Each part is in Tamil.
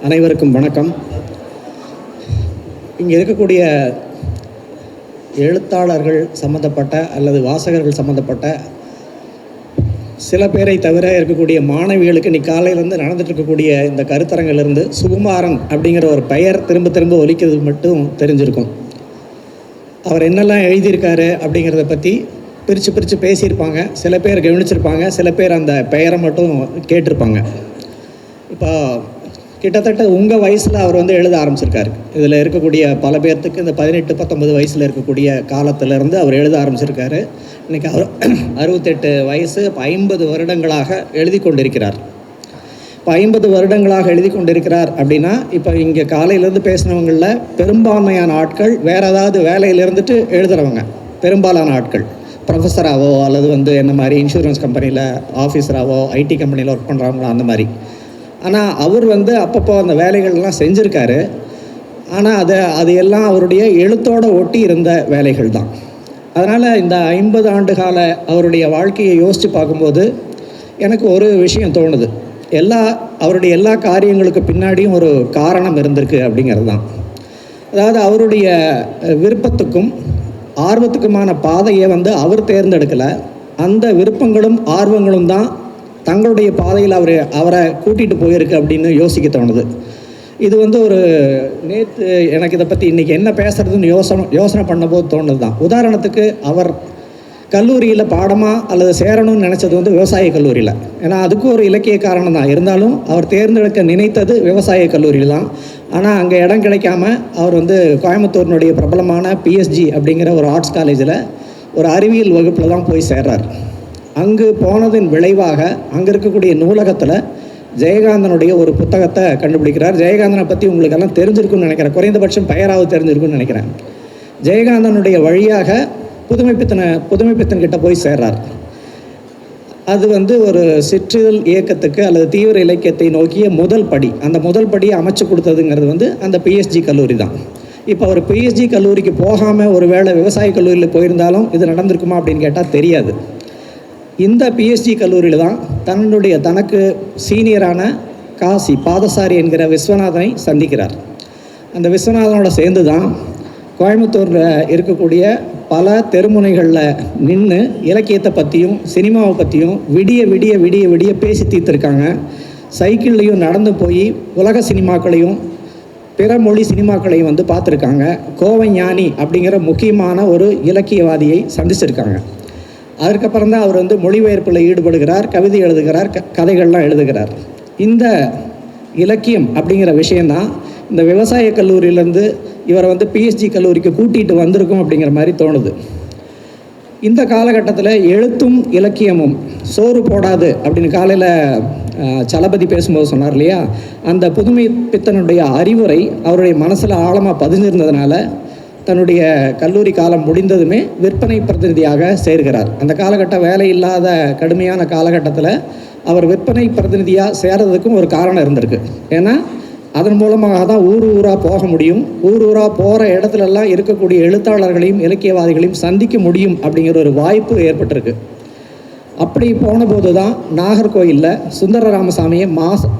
அனைவருக்கும் வணக்கம். இங்கே இருக்கக்கூடிய எழுத்தாளர்கள் சம்மந்தப்பட்ட அல்லது வாசகர்கள் சம்மந்தப்பட்ட சில பேரை தவிர இருக்கக்கூடிய மாணவிகளுக்கு இன்னைக்கு காலையிலேருந்து நடந்துட்டு இருக்கக்கூடிய இந்த கருத்தரங்கிலிருந்து சுகுமாரன் அப்படிங்கிற ஒரு பெயர் திரும்ப திரும்ப ஒலிக்கிறது மட்டும் தெரிஞ்சிருக்கும். அவர் என்னெல்லாம் எழுதியிருக்காரு அப்படிங்கிறத பற்றி பிரித்து பேசியிருப்பாங்க. சில பேர் கவனிச்சிருப்பாங்க, சில பேர் அந்த பெயரை மட்டும் கேட்டிருப்பாங்க. இப்போ கிட்டத்தட்ட உங்கள் வயசில் அவர் எழுத ஆரம்பிச்சிருக்காரு. இதில் இருக்கக்கூடிய பல பேர்த்துக்கு இந்த 18-19 வயசில் இருக்கக்கூடிய காலத்திலேருந்து அவர் எழுத ஆரம்பிச்சிருக்காரு. இன்றைக்கி அவர் 68 வயசு. இப்போ 50 வருடங்களாக எழுதி கொண்டிருக்கிறார். இப்போ 50 வருடங்களாக எழுதி கொண்டிருக்கிறார் அப்படின்னா, இப்போ இங்கே காலையிலேருந்து பேசினவங்களில் பெரும்பான்மையான ஆட்கள் வேறு ஏதாவது வேலையில் இருந்துட்டு எழுதுகிறவங்க. பெரும்பாலான ஆட்கள் ப்ரொஃபஸராகவோ அல்லது என்ன மாதிரி இன்சூரன்ஸ் கம்பெனியில் ஆஃபீஸராகவோ ஐடி கம்பெனியில் ஒர்க் பண்ணுறவங்களோ அந்த மாதிரி. ஆனால் அவர் அப்பப்போ அந்த வேலைகள்லாம் செஞ்சுருக்காரு. ஆனால் அது எல்லாம் அவருடைய எழுத்தோடு ஒட்டி இருந்த வேலைகள் தான். அதனால் இந்த 50 ஆண்டு கால அவருடைய வாழ்க்கையை யோசித்து பார்க்கும்போது எனக்கு ஒரு விஷயம் தோணுது. அவருடைய எல்லா காரியங்களுக்கு பின்னாடியும் ஒரு காரணம் இருந்திருக்கு அப்படிங்கிறது தான். அதாவது அவருடைய விருப்பத்துக்கும் ஆர்வத்துக்குமான பாதையை அவர் தேர்ந்தெடுக்கலை. அந்த விருப்பங்களும் ஆர்வங்களும் தான் தங்களுடைய பாதையில் அவரை கூட்டிகிட்டு போயிருக்கு அப்படின்னு யோசிக்க தோணுது. இது ஒரு நேற்று எனக்கு இதை பற்றி இன்றைக்கி என்ன பேசுகிறதுன்னு யோசனை பண்ணும்போது தோணுது தான். உதாரணத்துக்கு அவர் கல்லூரியில் பாடமாக அல்லது சேரணும்னு நினச்சது விவசாய கல்லூரியில். ஏன்னா அதுக்கும் ஒரு இலக்கிய காரணம் தான். இருந்தாலும் அவர் தேர்ந்தெடுக்க நினைத்தது விவசாய கல்லூரியில் தான். ஆனால் அங்கே இடம் கிடைக்காம அவர் கோயம்புத்தூரினுடைய பிரபலமான பிஎஸ்ஜி அப்படிங்கிற ஒரு ஆர்ட்ஸ் காலேஜில் ஒரு அறிவியல் வகுப்பில் தான் போய் சேர்றார். அங்கு போனதின் விளைவாக அங்கே இருக்கக்கூடிய நூலகத்தில் ஜெயகாந்தனுடைய ஒரு புத்தகத்தை கண்டுபிடிக்கிறார். ஜெயகாந்தனை பற்றி உங்களுக்கெல்லாம் தெரிஞ்சிருக்குன்னு நினைக்கிறேன். குறைந்தபட்சம் பெயராவது தெரிஞ்சிருக்குன்னு நினைக்கிறேன். ஜெயகாந்தனுடைய வழியாக புதுமைப்பித்தன் கிட்ட போய் சேர்றார். அது ஒரு சிற்றிதழ் இயக்கத்துக்கு அல்லது தீவிர இலக்கியத்தை நோக்கிய முதல் படி. அந்த முதல் படியை அமைச்சு கொடுத்ததுங்கிறது அந்த பிஎஸ்ஜி கல்லூரி தான். இப்போ அவர் பிஎஸ்ஜி கல்லூரிக்கு போகாமல் ஒரு வேளை விவசாய கல்லூரியில் போயிருந்தாலும் இது நடந்திருக்குமா அப்படின்னு கேட்டால் தெரியாது. இந்த பிஎஸ்ஜி கல்லூரியில் தான் தனக்கு சீனியரான காசி பாதசாரி என்கிற விஸ்வநாதனை சந்திக்கிறார். அந்த விஸ்வநாதனோட சேர்ந்து தான் கோயம்புத்தூரில் இருக்கக்கூடிய பல தெருமுனைகளில் நின்று இலக்கியத்தை பற்றியும் சினிமாவை பற்றியும் விடிய விடிய விடிய விடிய பேசி தீர்த்துருக்காங்க. சைக்கிள்லையும் நடந்து போய் உலக சினிமாக்களையும் பிற மொழி சினிமாக்களையும் பார்த்துருக்காங்க. கோவை ஞானி அப்படிங்கிற முக்கியமான ஒரு இலக்கியவாதியை சந்திச்சிருக்காங்க. அதுக்கப்புறம் தான் அவர் மொழிபெயர்ப்பில் ஈடுபடுகிறார், கவிதை எழுதுகிறார், கதைகள்லாம் எழுதுகிறார். இந்த இலக்கியம் அப்படிங்கிற விஷயந்தான் இந்த விவசாய கல்லூரியிலேருந்து இவரை பிஎஸ்ஜி கல்லூரிக்கு கூட்டிகிட்டு வந்திருக்கும் அப்படிங்கிற மாதிரி தோணுது. இந்த காலகட்டத்தில் எழுத்தும் இலக்கியமும் சோறு போடாது அப்படின்னு காலையில் சலபதி பேசும்போது சொன்னார் இல்லையா, அந்த புதுமைப்பித்தனுடைய அறிவுரை அவருடைய மனசில் ஆழமாக பதிஞ்சிருந்ததுனால தன்னுடைய கல்லூரி காலம் முடிந்ததுமே விற்பனை பிரதிநிதியாக சேர்கிறார். அந்த காலகட்டம் வேலை இல்லாத கடுமையான காலகட்டத்தில் அவர் விற்பனை பிரதிநிதியாக சேர்றதுக்கும் ஒரு காரணம் இருந்திருக்கு. ஏன்னா அதன் மூலமாக தான் ஊராக போக முடியும். ஊராக போகிற இடத்துலலாம் இருக்கக்கூடிய எழுத்தாளர்களையும் இலக்கியவாதிகளையும் சந்திக்க முடியும் அப்படிங்கிற ஒரு வாய்ப்பு ஏற்பட்டிருக்கு. அப்படி போன போது தான் நாகர்கோயிலில் சுந்தர ராமசாமியை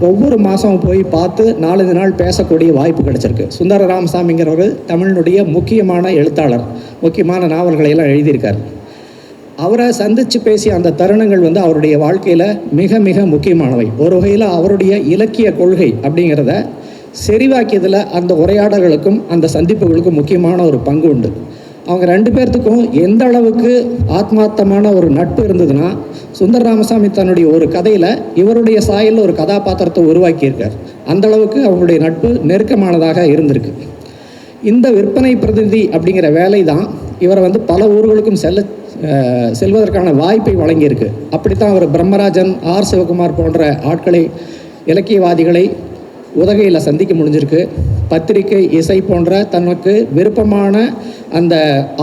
ஒவ்வொரு மாதமும் போய் பார்த்து 4 நாள் பேசக்கூடிய வாய்ப்பு கிடச்சிருக்கு. சுந்தர ராமசாமிங்கிறவர் தமிழினுடைய முக்கியமான எழுத்தாளர், முக்கியமான நாவல்களை எல்லாம் எழுதியிருக்கார். அவரை சந்தித்து பேசிய அந்த தருணங்கள் அவருடைய வாழ்க்கையில் மிக மிக முக்கியமானவை. ஒரு வகையில் அவருடைய இலக்கிய கொள்கை அப்படிங்கிறத செறிவாக்கியதில் அந்த உரையாடல்களுக்கும் அந்த சந்திப்புகளுக்கும் முக்கியமான ஒரு பங்கு உண்டு. அவங்க 2 பேர்த்துக்கும் எந்த அளவுக்கு ஆத்மார்த்தமான ஒரு நட்பு இருந்ததுன்னா, சுந்தர ராமசாமி தன்னுடைய ஒரு கதையில் இவருடைய சாயலில் ஒரு கதாபாத்திரத்தை உருவாக்கியிருக்கார். அந்தளவுக்கு அவங்களுடைய நட்பு நெருக்கமானதாக இருந்திருக்கு. இந்த விற்பனை பிரதிநிதி அப்படிங்கிற வேலை தான் இவரை பல ஊர்களுக்கும் செல்வதற்கான வாய்ப்பை வழங்கியிருக்கு. அப்படித்தான் அவர் பிரம்மராஜன், ஆர் சிவகுமார் போன்ற ஆட்களை, இலக்கியவாதிகளை உதகையில் சந்திக்க முடிஞ்சிருக்கு. பத்திரிகை, இசை போன்ற தனக்கு விருப்பமான அந்த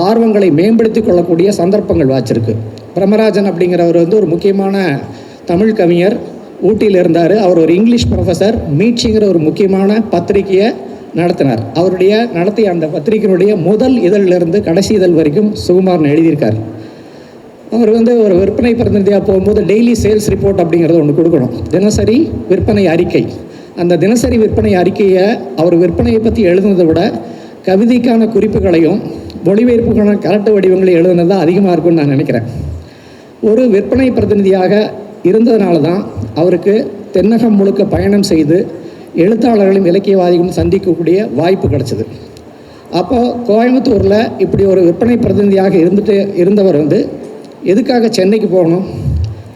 ஆர்வங்களை மேம்படுத்தி கொள்ளக்கூடிய சந்தர்ப்பங்கள் வாய்ச்சிருக்கு. பிரம்மராஜன் அப்படிங்கிறவர் ஒரு முக்கியமான தமிழ் கவிஞர், ஊட்டியில் இருந்தார். அவர் ஒரு இங்கிலீஷ் ப்ரொஃபஸர். மீட்சிங்கிற ஒரு முக்கியமான பத்திரிகையை நடத்தினார். நடத்திய அந்த பத்திரிகையினுடைய முதல் இதழிலிருந்து கடைசி இதழ் வரைக்கும் சுகுமாரன் எழுதியிருக்கார். அவர் ஒரு விற்பனை பிரதிநிதியாக போகும்போது டெய்லி சேல்ஸ் ரிப்போர்ட் அப்படிங்கிறது ஒன்று கொடுக்கணும். தினசரி விற்பனை அறிக்கை. அந்த தினசரி விற்பனை அறிக்கையை அவர் விற்பனையை பற்றி எழுதுனதை விட கவிதைக்கான குறிப்புகளையும் மொழிபெயர்ப்புக்கான கரட்டு வடிவங்களையும் எழுதுனது தான் அதிகமாக இருக்கும்னு நான் நினைக்கிறேன். ஒரு விற்பனை பிரதிநிதியாக இருந்ததுனால தான் அவருக்கு தென்னகம் முழுக்க பயணம் செய்து எழுத்தாளர்களும் இலக்கியவாதிகளும் சந்திக்கக்கூடிய வாய்ப்பு கிடச்சிது. அப்போது கோயம்புத்தூரில் இப்படி ஒரு விற்பனை பிரதிநிதியாக இருந்தவர் எதுக்காக சென்னைக்கு போகணும்,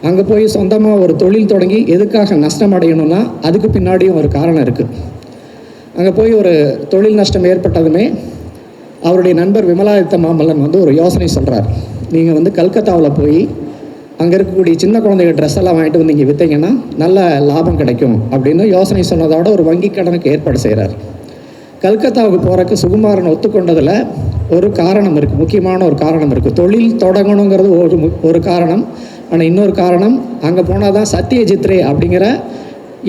அங்கே போய் சொந்தமாக ஒரு தொழில் தொடங்கி எதுக்காக நஷ்டம் அடையணும்னா அதுக்கு பின்னாடியும் ஒரு காரணம் இருக்குது. அங்கே போய் ஒரு தொழில் நஷ்டம் ஏற்பட்டதுமே அவருடைய நண்பர் விமலாதித்த மாமல்லன் ஒரு யோசனை சொல்கிறார். நீங்கள் கல்கத்தாவில் போய் அங்கே இருக்கக்கூடிய சின்ன குழந்தைங்க ட்ரெஸ் எல்லாம் வாங்கிட்டு வந்து இங்கே விற்றீங்கன்னா நல்ல லாபம் கிடைக்கும் அப்படின்னு யோசனை சொன்னதோட ஒரு வங்கி கடனுக்கு ஏற்பாடு செய்கிறார். கல்கத்தாவுக்கு போகிறக்கு சுகுமாரன் ஒத்துக்கொண்டதில் ஒரு காரணம் இருக்குது, முக்கியமான ஒரு காரணம் இருக்குது. தொழில் தொடங்கணுங்கிறது ஒரு காரணம். ஆனால் இன்னொரு காரணம், அங்கே போனால் தான் சத்யஜித் ரே அப்படிங்கிற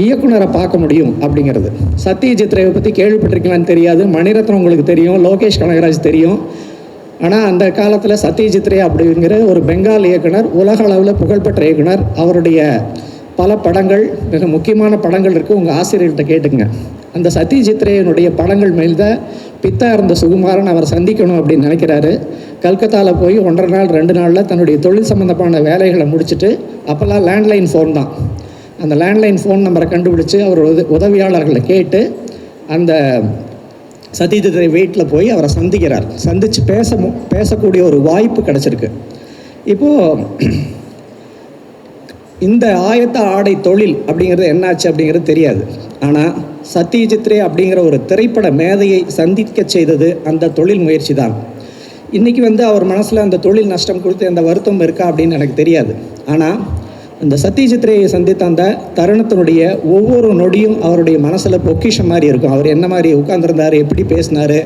இயக்குனரை பார்க்க முடியும் அப்படிங்கிறது. சத்யஜித் ரேவை பற்றி கேள்விப்பட்டிருக்கலான்னு தெரியாது, மணிரத்னம் உங்களுக்கு தெரியும், லோகேஷ் கனகராஜ் தெரியும். ஆனால் அந்த காலத்தில் சத்யஜித் ரே அப்படிங்கிற ஒரு பெங்கால் இயக்குனர், உலக அளவில் புகழ்பெற்ற இயக்குனர். அவருடைய பல படங்கள், மிக முக்கியமான படங்கள் இருக்குது, உங்கள் ஆசிரியர்கிட்ட கேட்டுங்க. அந்த சத்யஜித் ரேனுடைய படங்கள் மேல் தான் பித்தா இருந்த சுகுமாரன் அவர் சந்திக்கணும் அப்படின்னு நினைக்கிறாரு. கல்கத்தாவில் போய் 1.5 நாள் 2 நாளில் தன்னுடைய தொழில் சம்மந்தமான வேலைகளை முடிச்சுட்டு, அப்போல்லாம் லேண்ட்லைன் ஃபோன் தான், அந்த லேண்ட்லைன் ஃபோன் நம்பரை கண்டுபிடிச்சி அவர் உதவியாளர்களை கேட்டு அந்த சத்யஜித் ரே வீட்டில் போய் அவரை சந்திக்கிறார். சந்தித்து பேசக்கூடிய ஒரு வாய்ப்பு கிடச்சிருக்கு. இப்போது இந்த ஆயத்த ஆடை தொழில் அப்படிங்கிறது என்னாச்சு அப்படிங்கிறது தெரியாது. ஆனால் சத்யஜித் ரே அப்படிங்கிற ஒரு திரைப்பட மேதையை சந்திக்க செய்தது அந்த தொழில் முயற்சி தான். இன்றைக்கி அவர் மனசில் அந்த தொழில் நஷ்டம் கொடுத்து அந்த வருத்தம் இருக்கா அப்படின்னு எனக்கு தெரியாது. ஆனால் அந்த சத்யஜித் ரேயை சந்தித்த அந்த தருணத்தினுடைய ஒவ்வொரு நொடியும் அவருடைய மனசில் பொக்கிஷம் மாதிரி இருக்கும். அவர் என்ன மாதிரி உட்கார்ந்துருந்தார், எப்படி பேசினார்,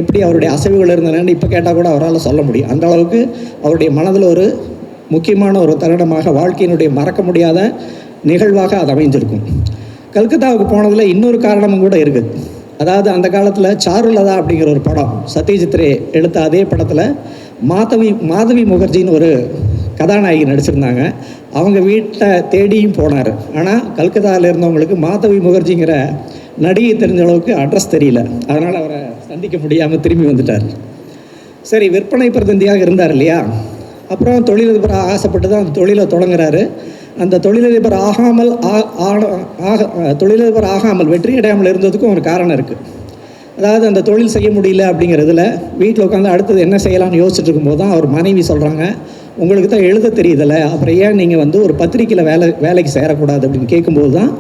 எப்படி அவருடைய அசைவுகள் இருந்தனன்னு இப்போ கேட்டால் கூட அவரால் சொல்ல முடியும். அந்த அளவுக்கு அவருடைய மனதில் ஒரு முக்கியமான ஒரு தருணமாக, வாழ்க்கையினுடைய மறக்க முடியாத நிகழ்வாக அது அமைஞ்சிருக்கும். கல்கத்தாவுக்கு போனதில் இன்னொரு காரணமும் கூட இருக்குது. அதாவது அந்த காலத்தில் சாருலதா அப்படிங்கிற ஒரு படம், சத்யஜித் ரே எடுத்த அதே படத்தில் மாதவி முகர்ஜின்னு ஒரு கதாநாயகி நடிச்சிருந்தாங்க. அவங்க வீட்டை தேடியும் போனார். ஆனால் கல்கத்தாவில் இருந்தவங்களுக்கு மாதவி முகர்ஜிங்கிற நடிகை தெரிஞ்ச அளவுக்கு அட்ரஸ் தெரியல. அதனால் அவரை சந்திக்க முடியாமல் திரும்பி வந்துட்டார். சரி, விற்பனை பிரதிநிதியாக இருந்தார் இல்லையா, அப்புறம் தொழிலதிபராக ஆசைப்பட்டு தான் அந்த தொழிலை தொடங்குறாரு. அந்த தொழிலதிபர் ஆகாமல் வெற்றி அடையாமல் இருந்ததுக்கும் ஒரு காரணம் இருக்குது. அதாவது அந்த தொழில் செய்ய முடியல அப்படிங்கிறதுல வீட்டில் உட்காந்து அடுத்தது என்ன செய்யலாம்னு யோசிச்சுட்டு இருக்கும்போது தான் அவர் மனைவி சொல்கிறாங்க, உங்களுக்கு தான் எழுத தெரியுதில்ல, அப்புறம் ஏன் நீங்கள் ஒரு பத்திரிக்கையில் வேலைக்கு சேரக்கூடாது அப்படின்னு கேட்கும்போது தான்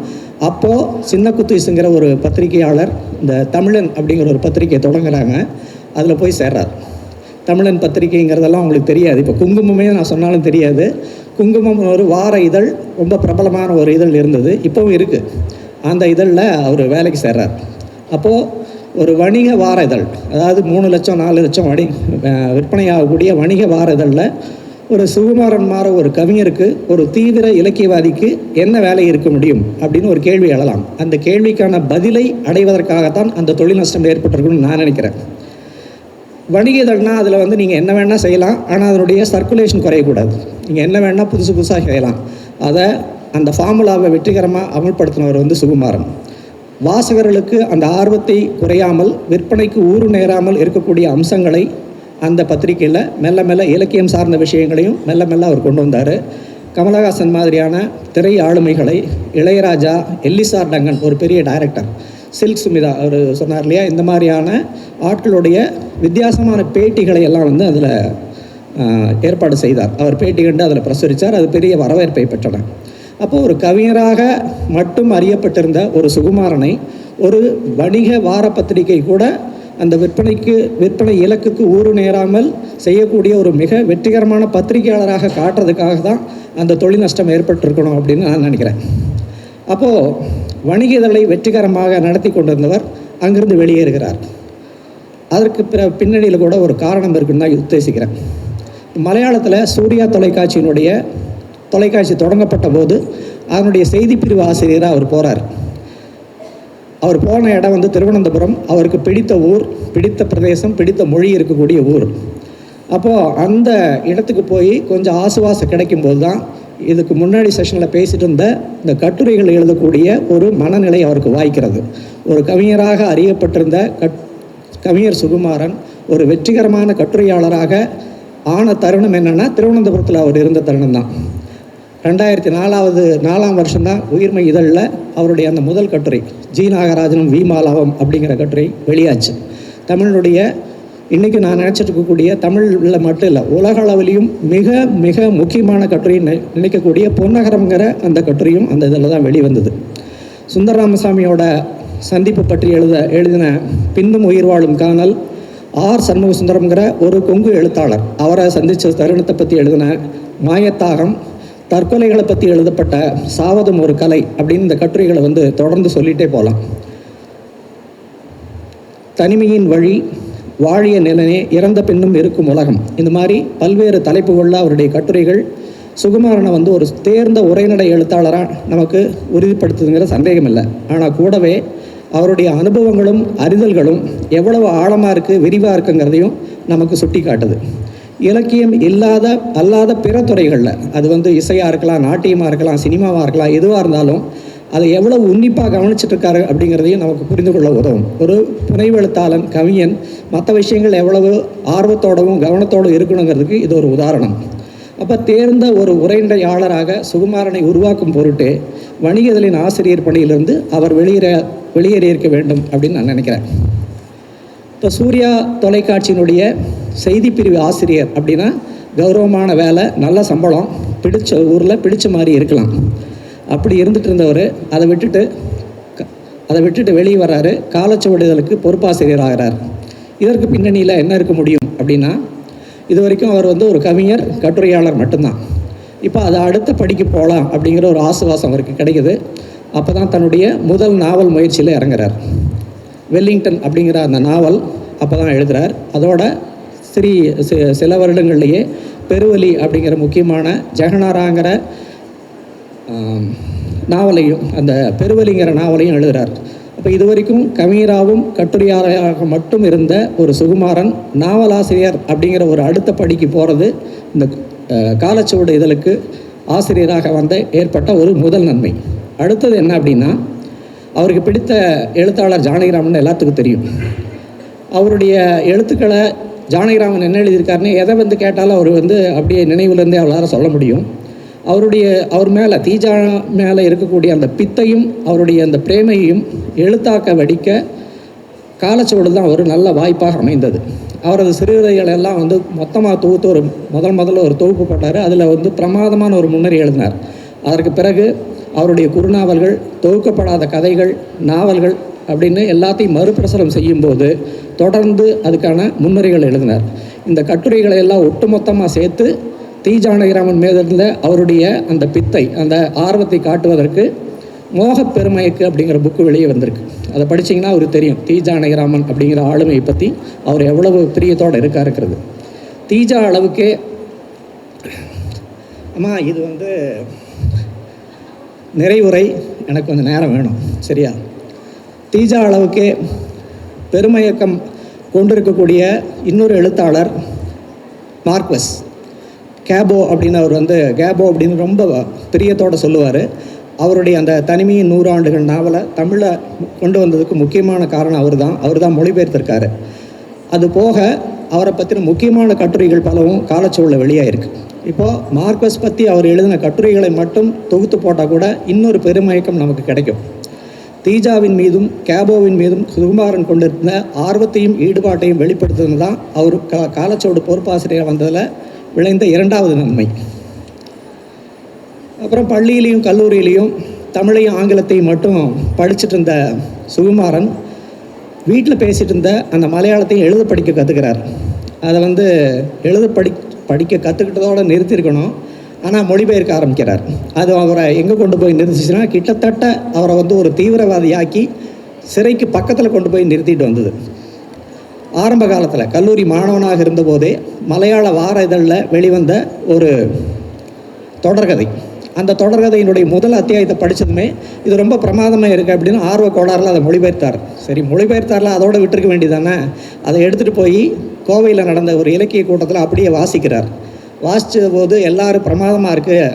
அப்போது சின்ன குத்துவிசுங்கிற ஒரு பத்திரிகையாளர் இந்த தமிழன் அப்படிங்கிற ஒரு பத்திரிகையை தொடங்குறாங்க. அதில் போய் சேர்றார். தமிழன் பத்திரிகைங்கிறதெல்லாம் உங்களுக்கு தெரியாது. இப்போ குங்குமமே நான் சொன்னாலும் தெரியாது. குங்குமம் ஒரு வார இதழ், ரொம்ப பிரபலமான ஒரு இதழ் இருந்தது, இப்போவும் இருக்குது. அந்த இதழில் அவர் வேலைக்கு சேர்றார். அப்போது ஒரு வணிக வார இதழ், அதாவது 3 லட்சம் 4 லட்சம் விற்பனையாகக்கூடிய வணிக வார இதழில் ஒரு சுகுமாரன் மாற ஒரு கவிஞருக்கு, ஒரு தீவிர இலக்கியவாதிக்கு என்ன வேலை இருக்க முடியும் அப்படின்னு ஒரு கேள்வி எழலாம். அந்த கேள்விக்கான பதிலை அடைவதற்காகத்தான் அந்த தொழில் நஷ்டம் ஏற்பட்டிருக்குன்னு நான் நினைக்கிறேன். வணிக இதழ்னால் அதில் நீங்கள் என்ன வேணால் செய்யலாம், ஆனால் அதனுடைய சர்க்குலேஷன் குறையக்கூடாது. நீங்கள் என்ன வேணால் புதுசாக செய்யலாம். அதை அந்த ஃபார்முலாவை வெற்றிகரமாக அமல்படுத்தினவர் சுகுமாரன். வாசகர்களுக்கு அந்த ஆர்வத்தை குறையாமல், விற்பனைக்கு ஊறு நேராமல் இருக்கக்கூடிய அம்சங்களை அந்த பத்திரிகையில் மெல்ல மெல்ல இலக்கியம் சார்ந்த விஷயங்களையும் மெல்ல மெல்ல அவர் கொண்டு வந்தார். கமலஹாசன் மாதிரியான திரை ஆளுமைகளை, இளையராஜா, எல்லிசார் டங்கன் ஒரு பெரிய டைரக்டர், சில்க் சுமிதா அவர் சொன்னார் இல்லையா, இந்த மாதிரியான ஆட்களுடைய வித்தியாசமான பேட்டிகளை எல்லாம் அதில் ஏற்பாடு செய்தார். அவர் பேட்டி கண்டு அதில் பிரசுரித்தார். அது பெரிய வரவேற்பை பெற்றன. அப்போது ஒரு கவிஞராக மட்டும் அறியப்பட்டிருந்த ஒரு சுகுமாரனை ஒரு வணிக வார பத்திரிகை கூட அந்த விற்பனை இலக்குக்கு ஊறு நேராமல் செய்யக்கூடிய ஒரு மிக வெற்றிகரமான பத்திரிகையாளராக காட்டுறதுக்காக தான் அந்த தொழில் நஷ்டம் ஏற்பட்டிருக்கணும் அப்படின்னு நான் நினைக்கிறேன். அப்போது வணிக இதழை வெற்றிகரமாக நடத்தி கொண்டிருந்தவர் அங்கிருந்து வெளியேறுகிறார். அதற்கு பின்னணியில் கூட ஒரு காரணம் இருக்குன்னு தான் உத்தேசிக்கிறேன். மலையாளத்தில் சூர்யா தொலைக்காட்சி தொடங்கப்பட்ட போது அதனுடைய செய்திப்பிரிவு ஆசிரியராக அவர் போகிறார். அவர் போன இடம் திருவனந்தபுரம். அவருக்கு பிடித்த ஊர், பிடித்த பிரதேசம், பிடித்த மொழி இருக்கக்கூடிய ஊர். அப்போது அந்த இடத்துக்கு போய் கொஞ்சம் ஆசுவாசம் கிடைக்கும்போது தான் இதுக்கு முன்னாடி செஷனில் பேசிட்டு இருந்த இந்த கட்டுரைகள் எழுதக்கூடிய ஒரு மனநிலை அவருக்கு வாய்க்கிறது. ஒரு கவிஞராக அறியப்பட்டிருந்த கவிஞர் சுகுமாரன் ஒரு வெற்றிகரமான கட்டுரையாளராக ஆன தருணம் என்னென்னா, திருவனந்தபுரத்தில் அவர் இருந்த தருணம் தான். 2004 வருஷம்தான் உயிர்மை இதழில் அவருடைய அந்த முதல் கட்டுரை ஜி நாகராஜனும் வி மாலாவும் அப்படிங்கிற கட்டுரை வெளியாச்சு. தமிழுடைய இன்றைக்கி நான் நினச்சிட்டு இருக்கக்கூடிய தமிழில் மட்டும் இல்லை, உலக அளவிலையும் மிக மிக முக்கியமான கட்டுரைன்னு நினைக்கக்கூடிய பொன்னகரம்ங்கிற அந்த கட்டுரையும் அந்த இதில் தான் வெளிவந்தது. சுந்தர ராமசாமியோட சந்திப்பு பற்றி எழுதின பின்னும் உயிர் வாழும் காணல், ஆர் சண்முக சுந்தரம்ங்கிற ஒரு கொங்கு எழுத்தாளர் அவரை சந்தித்த தருணத்தை பற்றி எழுதின மாயத்தாகம், தற்கொலைகளை பற்றி எழுதப்பட்ட சாவதும் ஒரு கலை அப்படின்னு இந்த கட்டுரைகளை தொடர்ந்து சொல்லிகிட்டே போகலாம். தனிமையின் வழி, வாழிய நிலனே, இறந்த பின்னும் இருக்கும் உலகம், இந்த மாதிரி பல்வேறு தலைப்புகளில் அவருடைய கட்டுரைகள் சுகுமாரனை ஒரு தேர்ந்த உரைநடை எழுத்தாளராக நமக்கு உறுதிப்படுத்துதுங்கிற சந்தேகம் இல்லை. ஆனால் கூடவே அவருடைய அனுபவங்களும் அறிதல்களும் எவ்வளவு ஆழமாக இருக்குது, விரிவாக இருக்குங்கிறதையும் நமக்கு சுட்டி காட்டுது. இலக்கியம் அல்லாத பிற துறைகளில், அது இசையாக இருக்கலாம், நாட்டியமாக இருக்கலாம், சினிமாவாக இருக்கலாம், எதுவாக இருந்தாலும் அதை எவ்வளவு உன்னிப்பாக கவனிச்சிட்ருக்காரு அப்படிங்கிறதையும் நமக்கு புரிந்து கொள்ள உதவும். ஒரு புனைவெழுத்தாளன், கவிஞன் மற்ற விஷயங்கள் எவ்வளவு ஆர்வத்தோடவும் கவனத்தோடும் இருக்கணுங்கிறதுக்கு இது ஒரு உதாரணம். அப்போ தேர்ந்த ஒரு உரைநடையாளராக சுகுமாரனை உருவாக்கும் பொருட்டு வணிகதளின் ஆசிரியர் பணியிலிருந்து அவர் வெளியேறியிருக்க வேண்டும் அப்படின்னு நான் நினைக்கிறேன். இப்போ சூர்யா தொலைக்காட்சியினுடைய செய்திப்பிரிவு ஆசிரியர் அப்படின்னா கௌரவமான வேலை, நல்ல சம்பளம், பிடிச்ச ஊரில் பிடிச்ச மாதிரி இருக்கலாம். அப்படி இருந்துட்டு இருந்தவர் அதை விட்டுட்டு வெளியே வர்றாரு, காலச்சுவடுதலுக்கு பொறுப்பாசிரியர் ஆகிறார். இதற்கு பின்னணியில் என்ன இருக்க முடியும் அப்படின்னா, இது வரைக்கும் அவர் ஒரு கவிஞர், கட்டுரையாளர் மட்டும்தான். இப்போ அதை அடுத்த படிக்க போகலாம் அப்படிங்கிற ஒரு ஆசுவாசம் அவருக்கு கிடைக்குது. அப்போ தான் தன்னுடைய முதல் நாவல் முயற்சியில் இறங்குறார். வெல்லிங்டன் அப்படிங்கிற அந்த நாவல் அப்போ தான் எழுதுகிறார். அதோட சில வருடங்கள்லேயே பெருவலி அப்படிங்கிற முக்கியமான ஜெகனாராங்கிற நாவலையும், அந்த பெருவலிங்கிற நாவலையும் எழுதுகிறார். அப்போ இது வரைக்கும் கவிஞராகவும் கட்டுரையாளராக மட்டும் இருந்த ஒரு சுகுமாரன் நாவலாசிரியர் அப்படிங்கிற ஒரு அடுத்த படிக்கு போகிறது இந்த காலச்சுவடு இதழுக்கு ஆசிரியராக ஏற்பட்ட ஒரு முதல் நன்மை. அடுத்தது என்ன அப்படின்னா, அவருக்கு பிடித்த எழுத்தாளர் ஜானகிராமன் எல்லாத்துக்கும் தெரியும். அவருடைய எழுத்துக்களை ஜானகிராமன் என்ன எழுதியிருக்காருன்னு எதை கேட்டாலும் அவர் அப்படியே நினைவுலேருந்தே அவளால் சொல்ல முடியும். அவர் மேலே, தீஜா மேலே இருக்கக்கூடிய அந்த பித்தையும் அவருடைய அந்த பிரேமையையும் எழுத்தாக்க வடிக்க காலச்சுவடு தான் ஒரு நல்ல வாய்ப்பாக அமைந்தது. அவரது சிறுகதைகள் எல்லாம் மொத்தமாக தொகுத்து முதல்ல ஒரு தொகுப்பு போட்டார். அதில் பிரமாதமான ஒரு முன்னறி எழுதினார். அதற்கு பிறகு அவருடைய குறுநாவல்கள், தொகுக்கப்படாத கதைகள், நாவல்கள் அப்படின்னு எல்லாத்தையும் மறுபிரசுரம் செய்யும்போது தொடர்ந்து அதுக்கான முன்னுரைகள் எழுதினார். இந்த கட்டுரைகளை எல்லாம் ஒட்டுமொத்தமாக சேர்த்து தி ஜானகிராமன் மேலிருந்த அவருடைய அந்த பித்தை, அந்த ஆர்வத்தை காட்டுவதற்கு மோகப்பெருமைக்கு அப்படிங்கிற புக்கு வெளியே வந்திருக்கு. அதை படித்தீங்கன்னா அவருக்கு தெரியும் தி ஜானகிராமன் அப்படிங்கிற ஆளுமையை பற்றி அவர் எவ்வளவு பிரியத்தோடு இருக்கிறது. தீஜா அளவுக்கே அம்மா இது நிறைவுரை, எனக்கு கொஞ்சம் நேரம் வேணும், சரியா? தீஜா அளவுக்கே பெருமயக்கம் கொண்டிருக்கக்கூடிய இன்னொரு எழுத்தாளர் மார்க்வஸ். கேபோ அப்படின்னு அவர் கேபோ அப்படின்னு ரொம்ப பிரியத்தோடு சொல்லுவார். அவருடைய அந்த தனிமையின் 100 ஆண்டுகள் நாவலை தமிழில் கொண்டு வந்ததுக்கு முக்கியமான காரணம் அவர் தான் மொழிபெயர்த்திருக்காரு. அது போக அவரை பற்றின முக்கியமான கட்டுரைகள் பலவும் காலச்சுவடில் வெளியாயிருக்கு. இப்போது மார்க்வஸ் பற்றி அவர் எழுதின கட்டுரைகளை மட்டும் தொகுத்து போட்டால் கூட இன்னொரு பெருமயக்கம் நமக்கு கிடைக்கும். தீஜாவின் மீதும் கேபோவின் மீதும் சுகுமாரன் கொண்டிருந்த ஆர்வத்தையும் ஈடுபாட்டையும் வெளிப்படுத்துறது தான் அவர் காலச்சுவடு பொறுப்பாசிரியர் வந்ததில் விளைந்த இரண்டாவது நன்மை. அப்புறம் பள்ளியிலையும் கல்லூரியிலையும் தமிழையும் ஆங்கிலத்தையும் மட்டும் படிச்சுட்டு இருந்த சுகுமாரன் வீட்டில் பேசிகிட்டு இருந்த அந்த மலையாளத்தையும் எழுத படிக்க கற்றுக்கிறார். அதை எழுத படிக்க கற்றுக்கிட்டதோடு நிறுத்தியிருக்கணும். ஆனால் மொழிபெயர்க்க ஆரம்பிக்கிறார். அது அவரை எங்கே கொண்டு போய் நிறுத்திச்சுன்னா, கிட்டத்தட்ட அவரை ஒரு தீவிரவாதியாக்கி சிறைக்கு பக்கத்தில் கொண்டு போய் நிறுத்திட்டு வந்தது. ஆரம்ப காலத்தில் கல்லூரி மாணவனாக இருந்தபோதே மலையாள வார இதழில் வெளிவந்த ஒரு தொடர்கதை. அந்த தொடர்கதையினுடைய முதல் அத்தியாயத்தை படித்ததுமே இது ரொம்ப பிரமாதமாக இருக்குது அப்படின்னு ஆர்வ கோளாறில் அதை மொழிபெயர்த்தார். சரி, மொழிபெயர்த்தாரில் அதோடு விட்டுருக்க வேண்டியதானே. அதை எடுத்துகிட்டு போய் கோவையில் நடந்த ஒரு இலக்கிய கூட்டத்தில் அப்படியே வாசிக்கிறார். வாசித்த போது எல்லோரும் பிரமாதமாக இருக்குது,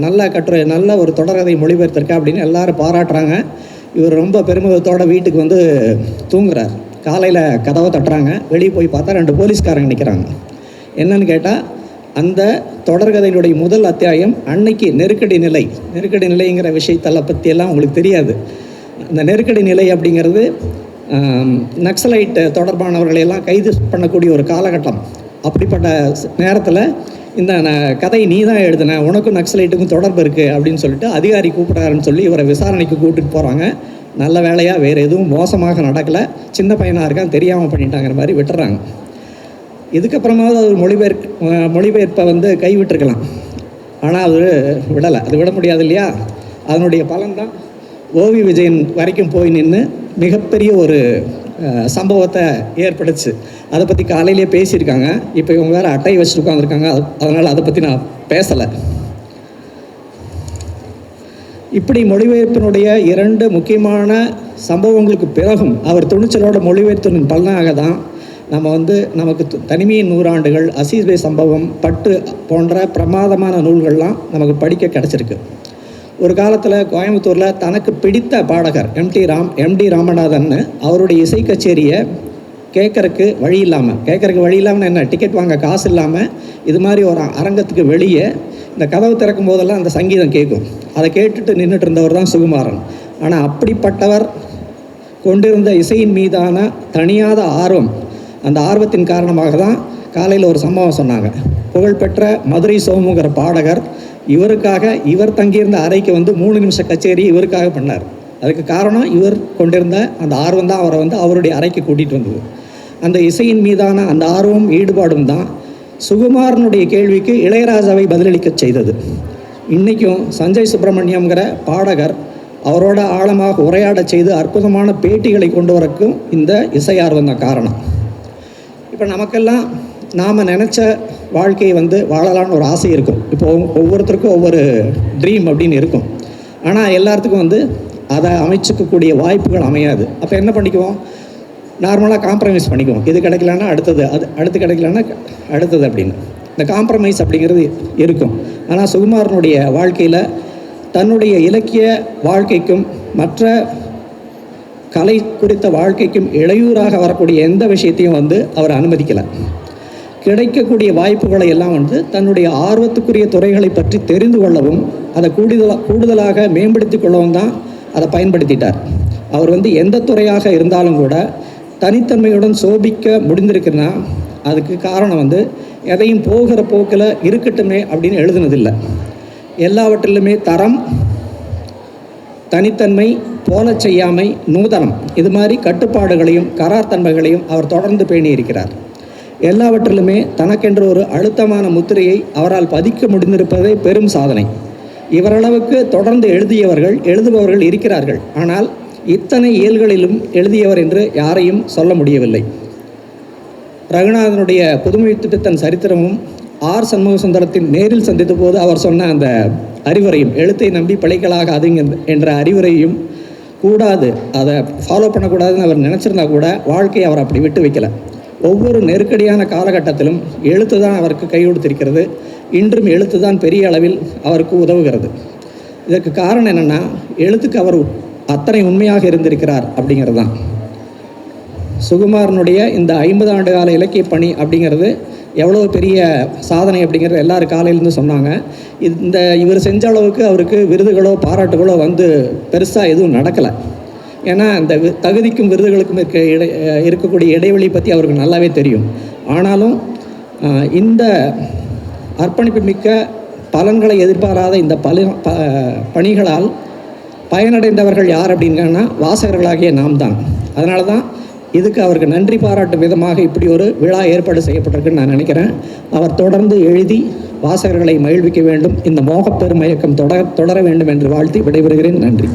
நல்ல கட்டுரை, நல்ல ஒரு தொடர்கதை மொழிபெயர்த்திருக்கா அப்படின்னு எல்லோரும் பாராட்டுறாங்க. இவர் ரொம்ப பெருமிதத்தோடு வீட்டுக்கு வந்து தூங்குறார். காலையில் கதவை தட்டுறாங்க. வெளியே போய் பார்த்தா 2 போலீஸ்காரங்க நிற்கிறாங்க. என்னன்னு கேட்டால், அந்த தொடர்கதையினுடைய முதல் அத்தியாயம் அன்னைக்கு நெருக்கடி நிலைங்கிற விஷயத்தெல்லாம் பற்றியெல்லாம் உங்களுக்கு தெரியாது. இந்த நெருக்கடி நிலை அப்படிங்கிறது நக்சலைட் தொடர்பானவர்களையெல்லாம் கைது பண்ணக்கூடிய ஒரு காலகட்டம். அப்படிப்பட்ட நேரத்தில் இந்த கதை நீ தான் எழுதின, உனக்கும் நக்சலைட்டுக்கும் தொடர்பு இருக்குது அப்படின்னு சொல்லிட்டு அதிகாரி கூப்பிட்றாருன்னு சொல்லி இவரை விசாரணைக்கு கூப்பிட்டுட்டு போகிறாங்க. நல்ல வேலையாக வேறு எதுவும் மோசமாக நடக்கலை, சின்ன பையனாக இருக்கான், தெரியாமல் பண்ணிட்டாங்கிற மாதிரி விட்டுறாங்க. இதுக்கப்புறமாவது அவர் மொழிபெயர்ப்பை வந்து கைவிட்டிருக்கலாம். ஆனால் அவர் விடலை. அது விட முடியாது இல்லையா? அதனுடைய பலன்தான் ஓவி விஜயன் வரைக்கும் போய் நின்று மிகப்பெரிய ஒரு சம்பவத்தை ஏற்படுச்சு. அதை பற்றி காலையிலே பேசியிருக்காங்க. இப்போ இவங்க வேறு அட்டை வச்சுட்டு உட்காந்துருக்காங்க. அதனால் அதை பற்றி நான் பேசலை. இப்படி மொழிபெயர்ப்பினுடைய 2 முக்கியமான சம்பவங்களுக்கு பிறகும் அவர் துணிச்சலோட மொழிபெயர்த்தின் பலனாக தான் நம்ம வந்து நமக்கு தனிமையின் 100 ஆண்டுகள், அசீஸ்பே சம்பவம், பட்டு போன்ற பிரமாதமான நூல்கள்லாம் நமக்கு படிக்க கிடச்சிருக்கு. ஒரு காலத்தில் கோயம்புத்தூரில் தனக்கு பிடித்த பாடகர் எம்டி ராமநாதன் அவருடைய இசை கச்சேரியை கேட்கறக்கு வழி இல்லாமல் என்ன, டிக்கெட் வாங்க காசு இல்லாமல் இது மாதிரி ஒரு அரங்கத்துக்கு வெளியே இந்த கதவு திறக்கும் போதெல்லாம் அந்த சங்கீதம் கேட்கும். அதை கேட்டுட்டு நின்றுட்டு இருந்தவர் தான் சுகுமாரன். ஆனால் அப்படிப்பட்டவர் கொண்டிருந்த இசையின் மீதான தணியாத ஆர்வம், அந்த ஆர்வத்தின் காரணமாக தான் காலையில் ஒரு சம்பவம் சொன்னாங்க. புகழ்பெற்ற மதுரை சோமுங்கிற பாடகர் இவர் தங்கியிருந்த அறைக்கு வந்து 3 நிமிஷ கச்சேரி இவருக்காக பண்ணார். அதுக்கு காரணம் இவர் கொண்டிருந்த அந்த ஆர்வம் தான் அவரை வந்து அவருடைய அறைக்கு கூட்டிகிட்டு வந்தது. அந்த இசையின் மீதான அந்த ஆர்வம், ஈடுபாடும் தான் சுகுமாரனுடைய கேள்விக்கு இளையராஜாவை பதிலளிக்க செய்தது. இன்றைக்கும் சஞ்சய் சுப்பிரமணியம்ங்கிற பாடகர் அவரோட ஆழமாக உரையாட செய்து அற்புதமான பேட்டிகளை கொண்டு வரக்கும் இந்த இசை ஆர்வம் தான் காரணம். இப்போ நமக்கெல்லாம் நாம் நினச்ச வாழ்க்கையை வந்து வாழலான்னு ஒரு ஆசை இருக்கும். இப்போ ஒவ்வொருத்தருக்கும் ஒவ்வொரு ட்ரீம் அப்படின்னு இருக்கும். ஆனால் எல்லாத்துக்கும் வந்து அதை அமைச்சிக்கக்கூடிய வாய்ப்புகள் அமையாது. அப்போ என்ன பண்ணிக்குவோம்? நார்மலாக காம்ப்ரமைஸ் பண்ணிக்குவோம். இது கிடைக்கலன்னா அடுத்தது, அடுத்து கிடைக்கலன்னா அடுத்தது அப்படின்னு. இந்த காம்ப்ரமைஸ் அப்படிங்கிறது இருக்கும். ஆனால் சுகுமாரனுடைய வாழ்க்கையில் தன்னுடைய இலக்கிய வாழ்க்கைக்கும் மற்ற கலை குறித்த வாழ்க்கைக்கும் இடையூறாக வரக்கூடிய எந்த விஷயத்தையும் வந்து அவர் அனுமதிக்கலை. கிடைக்கக்கூடிய வாய்ப்புகளை எல்லாம் வந்து தன்னுடைய ஆர்வத்துக்குரிய துறைகளை பற்றி தெரிந்து கொள்ளவும் அதை கூடுதலாக மேம்படுத்தி கொள்ளவும் தான் அதை பயன்படுத்திட்டார். அவர் வந்து எந்த துறையாக இருந்தாலும் கூட தனித்தன்மையுடன் சோபிக்க முடிந்திருக்குன்னா அதுக்கு காரணம் வந்து எதையும் போகிற போக்கில் இருக்கட்டுமே அப்படின்னு எழுதுனதில்லை. எல்லாவற்றிலுமே தரம், தனித்தன்மை, போல செய்யாமை, நூதனம், இது மாதிரி கட்டுப்பாடுகளையும் கரார்த்தன்மைகளையும் அவர் தொடர்ந்து பேணியிருக்கிறார். எல்லாவற்றிலுமே தனக்கென்று ஒரு அழுத்தமான முத்திரையை அவரால் பதிக்க முடிந்திருப்பதே பெரும் சாதனை. இவரளவுக்கு தொடர்ந்து எழுதுபவர்கள் இருக்கிறார்கள். ஆனால் இத்தனை இயல்களிலும் எழுதியவர் என்று யாரையும் சொல்ல முடியவில்லை. ரகுநாதனுடைய புதுமைப்பித்தன் சரித்திரமும் ஆர் சண்முகசுந்தரத்தின் நேரில் சந்தித்த போது அவர் சொன்ன அந்த அறிவுரையும், எழுத்தை நம்பி பிழைக்கலாகாது என்ற அறிவுரையும் கூடாது, அதை ஃபாலோ பண்ணக்கூடாதுன்னு அவர் நினச்சிருந்தா கூட வாழ்க்கையை அவர் அப்படி விட்டு வைக்கலை. ஒவ்வொரு நெருக்கடியான காலகட்டத்திலும் எழுத்து தான் அவருக்கு கை கொடுத்திருக்கிறது. இன்றும் எழுத்து தான் பெரிய அளவில் அவருக்கு உதவுகிறது. இதற்கு காரணம் என்னென்னா, எழுத்துக்கு அவர் அத்தனை உண்மையாக இருந்திருக்கிறார் அப்படிங்கிறது தான். சுகுமாரனுடைய இந்த 50 ஆண்டு கால இலக்கிய பணி அப்படிங்கிறது எவ்வளோ பெரிய சாதனை அப்படிங்கிறது எல்லாரும் காலையிலேருந்து சொன்னாங்க. இவர் செஞ்ச அளவுக்கு அவருக்கு விருதுகளோ பாராட்டுகளோ வந்து பெருசாக எதுவும் நடக்கலை. ஏன்னா அந்த தகுதிக்கும் விருதுகளுக்கும் இருக்கக்கூடிய இடைவெளி பற்றி அவருக்கு நல்லாவே தெரியும். ஆனாலும் இந்த அர்ப்பணிப்பு மிக்க பலன்களை எதிர்பாராத இந்த பணிகளால் பயனடைந்தவர்கள் யார் அப்படின்னா வாசகர்களாகிய நாம் தான். அதனால தான் இதுக்கு அவருக்கு நன்றி பாராட்டும் விதமாக இப்படி ஒரு விழா ஏற்பாடு செய்யப்பட்டிருக்குன்னு நான் நினைக்கிறேன். அவர் தொடர்ந்து எழுதி வாசகர்களை மகிழ்விக்க வேண்டும், இந்த மோகப்பெருமயக்கம் தொடர வேண்டும் என்று வாழ்த்தி விடைபெறுகிறேன். நன்றி.